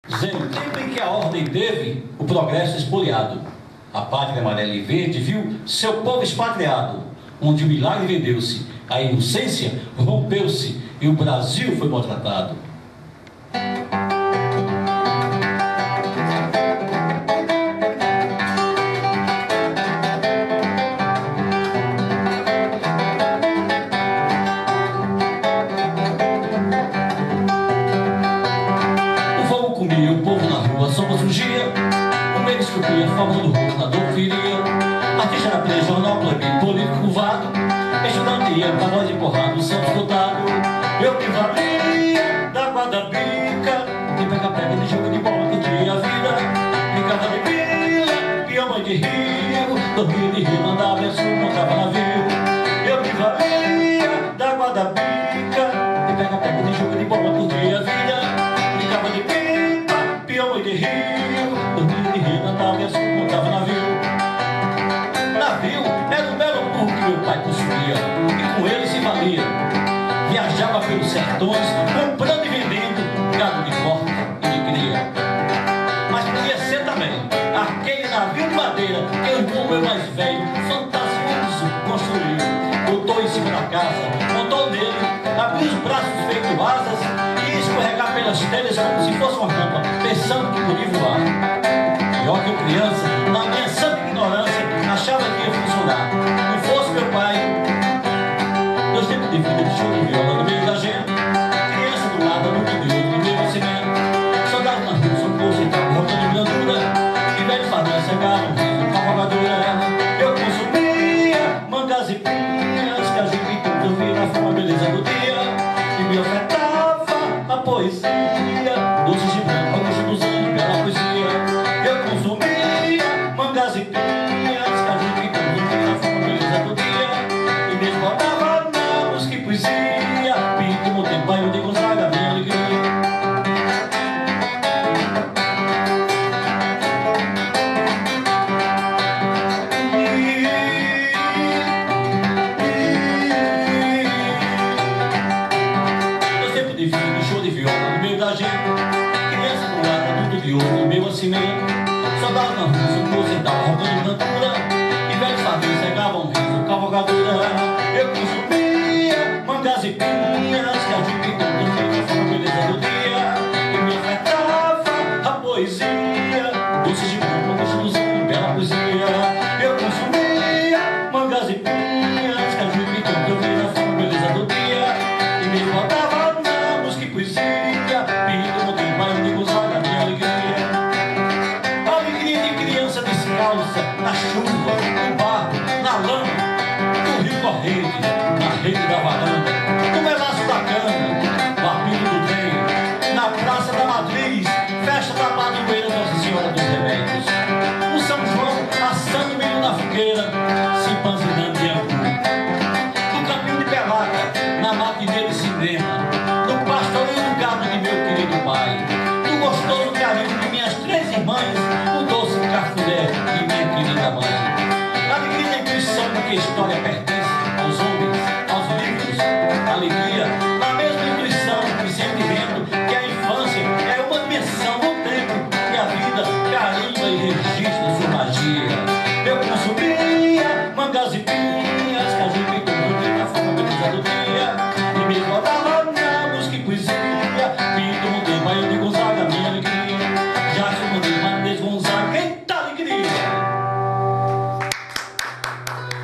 dizendo: no tempo em que a ordem teve o progresso espoliado, a pátria amarela e verde viu seu povo expatriado, onde o milagre vendeu-se, a inocência rompeu-se e o Brasil foi maltratado. O povo na rua, a sombra surgia, o medo esculpia a forma do rosto, na dor feria. Artista era preso, jornal proibido, político curvado, estudante ia pra nós empurrado, o santo escutado. Eu que valia da guarda-pica, de pega-pega, de jogo de bola, que tinha a vida. Brincava de vila, pior mãe de rio, dormia de rio, mandava lenço, montava navio. Eu que valia da guarda-pica, de pega-pega, de jogo de bola, que tinha a vida. Brincava de de rio, dormia de rio, andava e assim montava navio. Navio era um belo burro que meu pai possuía, e com ele se valia. Viajava pelos sertões, comprando e vendendo gado de corte e de cria. Mas podia ser também aquele navio de madeira que o irmão meu mais velho, fantasioso, construiu. Botou em cima da casa, montou nele, abriu os braços feito asas e escorregar pelas telhas como se fosse uma rampa, pensando que podia voar. Pior que eu criança, na minha santa ignorância, achava que ia funcionar. Não fosse meu pai. Dois tempos de vida de show de viola no meio da gente, criança do lado, nunca de outro, no mesmo cimento. Soldado na rua, socorro e tal, rotando blandura, e velho fadão cegado, rindo com a vogadora. Eu consumia mangas e pinhas, que a juventude eu vi na forma beleza do dia, e me ofertava a poesia, doces de branco, angústia dos anjos, bela poesia. Eu consumia mangas e pinhas, que a juventude eu vi na forma beleza do dia, e me botava na música e poesia, pinto no tempo, aí eu digo Gonzaga, minha alegria. Show de viola no meio da gente, criança do lado, tudo de ouro, no meu acimento. Soldado na rua, socorro e tal, roubando cantura, e velhos favinhos cegavam riso, cavalgadura. Eu consumia mangas e pinhas, que a juventude fez a forma beleza do dia, e me ofertava a poesia, doces de branco, angústia dos anos, bela poesia. Eu consumia mangas e pinhas, que a juventude fez a forma beleza do dia, e me botava poesia, pinto no tempo, aí eu digo Gonzaga, minha alegria. Alegria de criança descalça, na chuva, no barro, na lama, no rio corrente, na rede da varanda, no melaço da cana, no apito do trem, na praça da matriz, festa da padroeira Nossa Senhora dos Remédios, no São João, assando milho na fogueira, se empanzinando de angu, no caminho de Pelaca, na matinê de cinema, no pastoreio do gado de meu querido pai, no gostoso carinho de minhas três irmãs, no doce cafuné de minha querida mãe. Alegria da intuição de que a história perde